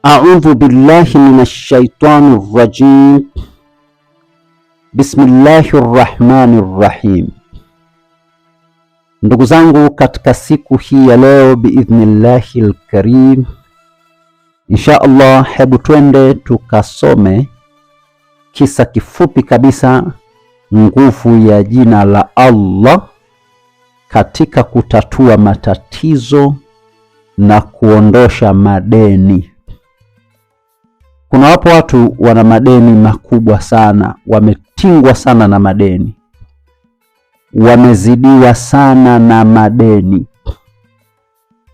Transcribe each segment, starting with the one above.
A'udhu billahi minash shaitani rrajim. Bismillahir rahmanir rahim. Ndugu zangu, katika siku hii ya leo biidhnillahil karim, insha Allah, hebu twende tukasome kisa kifupi kabisa, nguvu ya jina la Allah katika kutatua matatizo na kuondosha madeni. Kuna wapo watu wana madeni makubwa sana, wametingwa sana na madeni, wamezidiwa sana na madeni,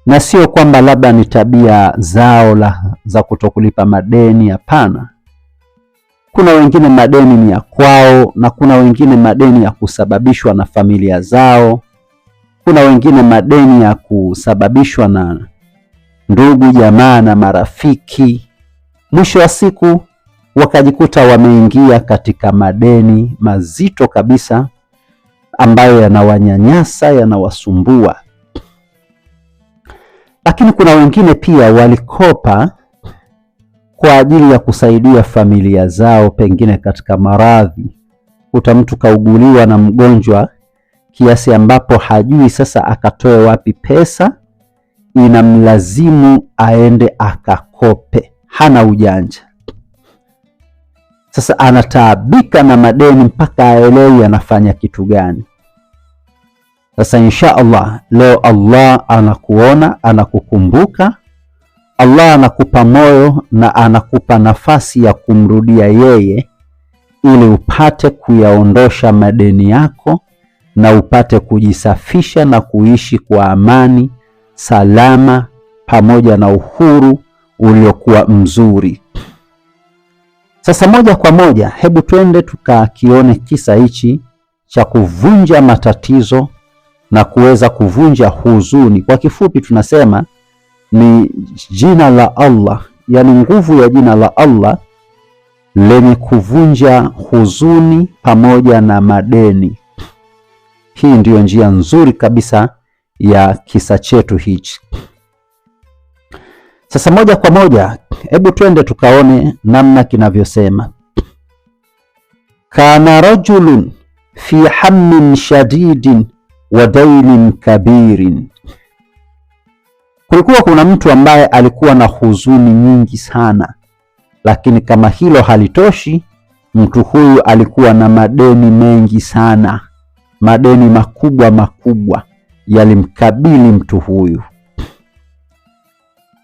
na sio kwamba labda ni tabia zao za kutokulipa madeni. Hapana, kuna wengine madeni ni ya kwao, na kuna wengine madeni ya kusababishwa na familia zao, kuna wengine madeni ya kusababishwa na ndugu jamaa na marafiki. Mwisho wa siku wakajikuta wameingia katika madeni mazito kabisa ambayo yanawanyanyasa, yanawasumbua. Lakini kuna wengine pia walikopa kwa ajili ya kusaidia familia zao, pengine katika maradhi. Kuta mtu kauguliwa na mgonjwa kiasi ambapo hajui sasa akatoe wapi pesa, inamlazimu aende akakope. Hana ujanja. Sasa anataabika na madeni mpaka aelewi anafanya kitu gani. Sasa insha Allah leo Allah anakuona, anakukumbuka. Allah anakupa moyo na anakupa nafasi ya kumrudia yeye, ili upate kuyaondosha madeni yako na upate kujisafisha na kuishi kwa amani, salama, pamoja na uhuru uliokuwa mzuri. Sasa moja kwa moja, hebu twende tukakione kisa hichi cha kuvunja matatizo na kuweza kuvunja huzuni. Kwa kifupi tunasema ni jina la Allah, yani nguvu ya jina la Allah lenye kuvunja huzuni pamoja na madeni. Hii ndiyo njia nzuri kabisa ya kisa chetu hichi. Sasa moja kwa moja, hebu twende tukaone namna kinavyosema. Kana rajulun fi hammin shadidin wa dainin kabirin. Kulikuwa kuna mtu ambaye alikuwa na huzuni nyingi sana, lakini kama hilo halitoshi, mtu huyu alikuwa na madeni mengi sana. Madeni makubwa makubwa yalimkabili mtu huyu.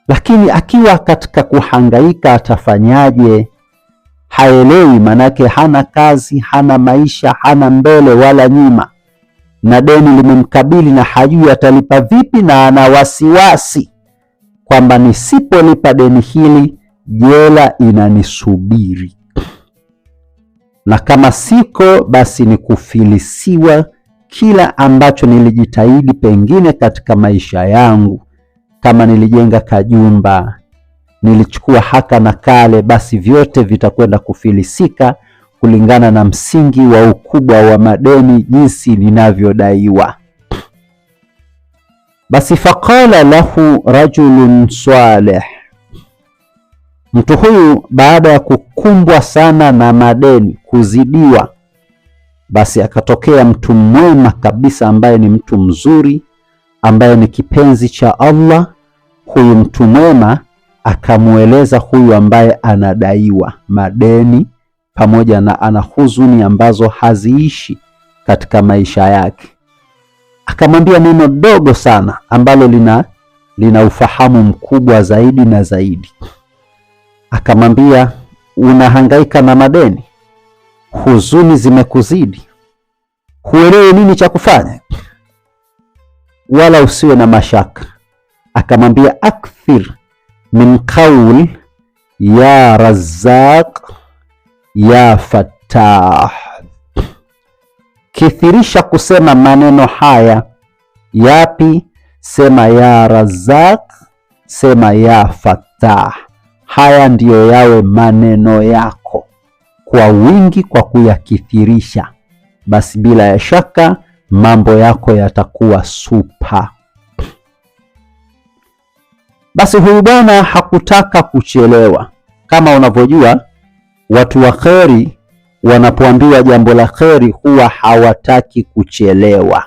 Lakini akiwa katika kuhangaika atafanyaje, haelewi, manake hana kazi, hana maisha, hana mbele wala nyuma, na deni limemkabili na hajui atalipa vipi, na ana wasiwasi kwamba nisipolipa deni hili jela inanisubiri, na kama siko basi ni kufilisiwa kila ambacho nilijitahidi pengine katika maisha yangu. Kama nilijenga kajumba, nilichukua haka na kale, basi vyote vitakwenda kufilisika kulingana na msingi wa ukubwa wa madeni jinsi ninavyodaiwa. Basi faqala lahu rajulun salih. Mtu huyu baada ya kukumbwa sana na madeni, kuzidiwa, basi akatokea mtu mwema kabisa ambaye ni mtu mzuri, ambaye ni kipenzi cha Allah. Huyu mtu mwema akamueleza huyu ambaye anadaiwa madeni pamoja na ana huzuni ambazo haziishi katika maisha yake. Akamwambia neno dogo sana ambalo lina ufahamu mkubwa zaidi na zaidi. Akamwambia, unahangaika na madeni, huzuni zimekuzidi, huelewi nini cha kufanya, wala usiwe na mashaka. Akamwambia, akthir min qawl ya Razzaq ya Fattah. Kithirisha kusema maneno haya. Yapi? Sema ya Razzaq, sema ya Fattah. Haya ndiyo yawe maneno yako kwa wingi, kwa kuyakithirisha, basi bila ya shaka mambo yako yatakuwa super. Basi huyu bwana hakutaka kuchelewa. Kama unavyojua watu wa kheri wanapoambiwa jambo la kheri huwa hawataki kuchelewa.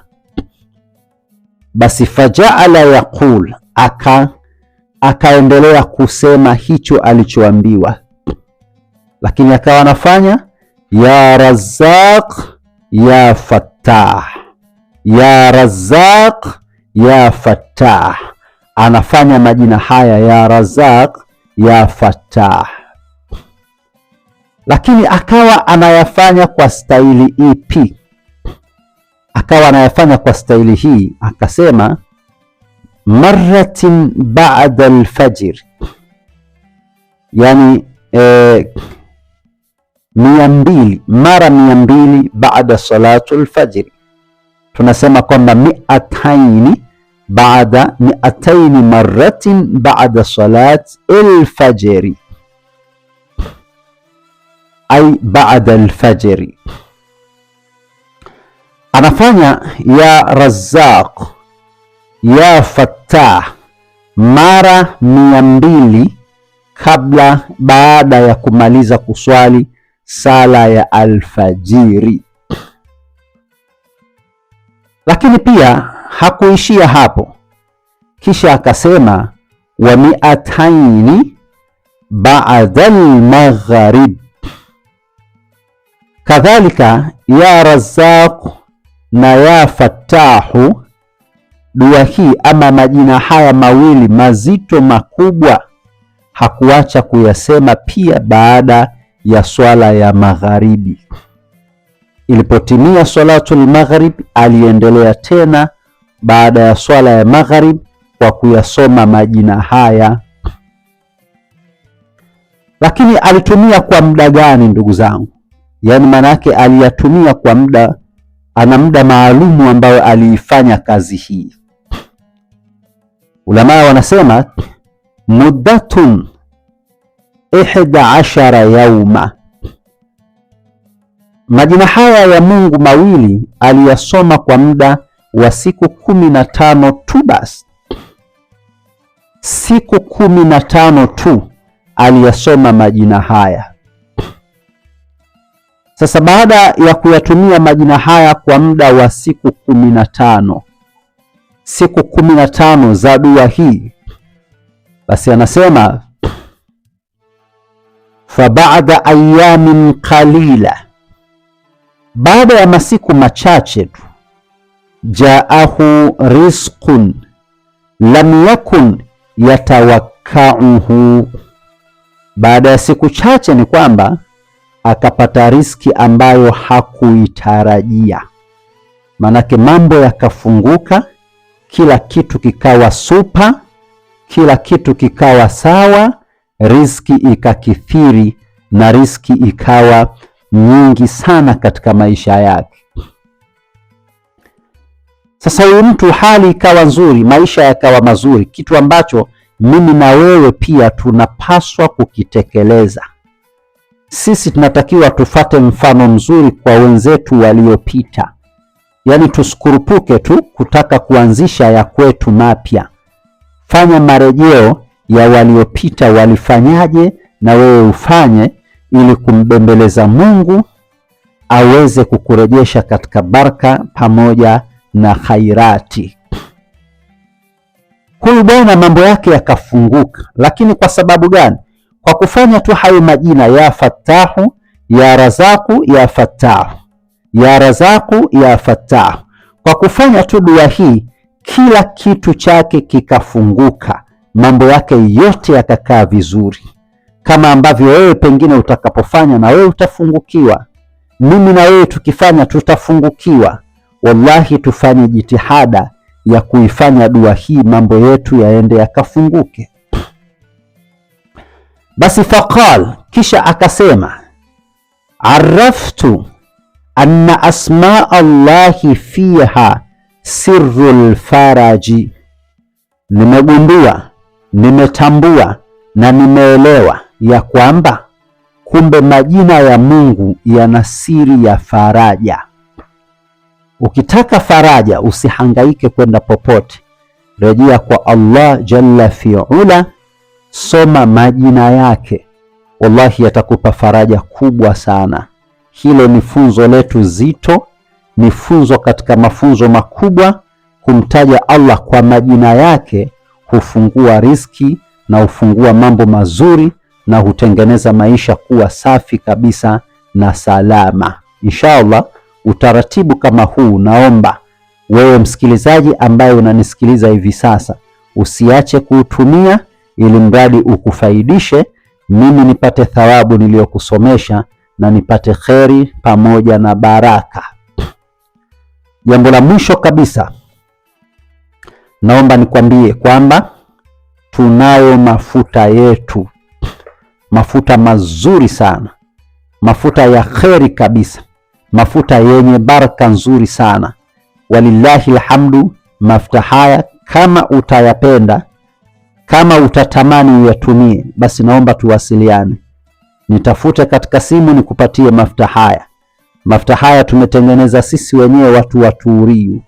Basi fajaala yaqul, akaendelea kusema hicho alichoambiwa, lakini akawa anafanya ya Razzaq ya Fattah, ya Razzaq ya Fattah. Anafanya majina haya ya Razzaq ya Fattah, lakini akawa anayafanya kwa staili ipi? Akawa anayafanya kwa staili hii, akasema marratin ba'da al-fajr, yani 200 mara 200 baada salatu al-fajr. Tunasema kwamba 200 baada 200 marratin baada salat al-fajr, ay baada al-fajr. Anafanya ya Razzaq ya Fattah mara 200 baada ya kumaliza kuswali sala ya alfajiri. Lakini pia hakuishia hapo, kisha akasema wa 200 ba'da al-maghrib. Kadhalika ya Razzaq na ya Fattahu, dua hii ama majina haya mawili mazito makubwa hakuacha kuyasema pia baada ya swala ya magharibi. Ilipotimia salatul maghrib, aliendelea tena baada ya swala ya maghrib kwa kuyasoma majina haya. Lakini alitumia kwa muda gani ndugu zangu? Yaani manake aliyatumia kwa muda, ana muda maalumu ambayo aliifanya kazi hii. Ulama wanasema muddatun 11 yauma. Majina haya ya Mungu mawili aliyasoma kwa muda wa siku 15 tu. Basi siku 15 tu aliyasoma majina haya. Sasa baada ya kuyatumia majina haya kwa muda wa siku 15, siku 15 za dua hii, basi anasema fa ba'da ayamin qalila, baada ya masiku machache tu, jaahu rizqun lam yakun yatawakkauhu, baada ya siku chache ni kwamba akapata riski ambayo hakuitarajia. Manake mambo yakafunguka, kila kitu kikawa supa, kila kitu kikawa sawa, riski ikakithiri na riski ikawa nyingi sana katika maisha yake. Sasa huyu mtu hali ikawa nzuri, maisha yakawa mazuri, kitu ambacho mimi na wewe pia tunapaswa kukitekeleza. Sisi tunatakiwa tufate mfano mzuri kwa wenzetu waliopita, yaani tusikurupuke tu kutaka kuanzisha ya kwetu mapya. Fanya marejeo ya waliopita walifanyaje, na wewe ufanye, ili kumbembeleza Mungu aweze kukurejesha katika baraka pamoja na khairati. Huyu bwana mambo yake yakafunguka, lakini kwa sababu gani? Kwa kufanya tu hayo majina ya Fattahu, ya Razaku, ya Fattahu, ya Razaku, ya Fattahu. Kwa kufanya tu dua hii, kila kitu chake kikafunguka, mambo yake yote yakakaa vizuri, kama ambavyo wewe pengine utakapofanya na wewe utafungukiwa. Mimi na wewe tukifanya tutafungukiwa. Wallahi, tufanye jitihada ya kuifanya dua hii, mambo yetu yaende yakafunguke. Basi faqal, kisha akasema, araftu anna asma Allahi fiha sirrul faraji, nimegundua, nimetambua na nimeelewa ya kwamba kumbe majina ya Mungu yana siri ya faraja. Ukitaka faraja usihangaike kwenda popote, rejea kwa Allah jalla fi'ala, soma majina yake, wallahi yatakupa faraja kubwa sana. Hilo ni funzo letu zito, ni funzo katika mafunzo makubwa. Kumtaja Allah kwa majina yake hufungua riziki na hufungua mambo mazuri na hutengeneza maisha kuwa safi kabisa na salama. Inshallah, utaratibu kama huu naomba wewe msikilizaji ambaye unanisikiliza hivi sasa usiache kuutumia, ili mradi ukufaidishe, mimi nipate thawabu niliyokusomesha na nipate kheri pamoja na baraka. Jambo la mwisho kabisa, naomba nikwambie kwamba tunayo mafuta yetu, mafuta mazuri sana, mafuta ya kheri kabisa, mafuta yenye baraka nzuri sana. Walillahi alhamdu. Mafuta haya kama utayapenda, kama utatamani uyatumie, basi naomba tuwasiliane, nitafute katika simu nikupatie mafuta haya. Mafuta haya tumetengeneza sisi wenyewe watu wa Turiu,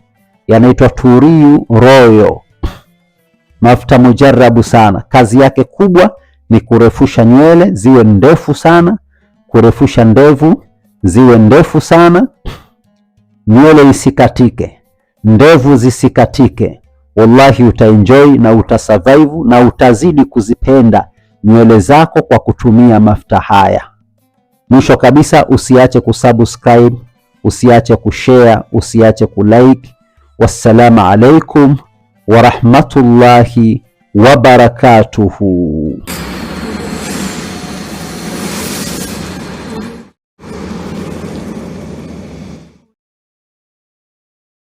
yanaitwa Turiu Royal. Mafuta mujarabu sana, kazi yake kubwa ni kurefusha nywele ziwe ndefu sana, kurefusha ndevu ziwe ndefu sana, nywele isikatike, ndevu zisikatike. Wallahi utaenjoy na utasurvive na utazidi kuzipenda nywele zako kwa kutumia mafuta haya. Mwisho kabisa, usiache kusubscribe, usiache kushare, usiache kulike. Wassalamu alaikum wa rahmatullahi wa barakatuhu.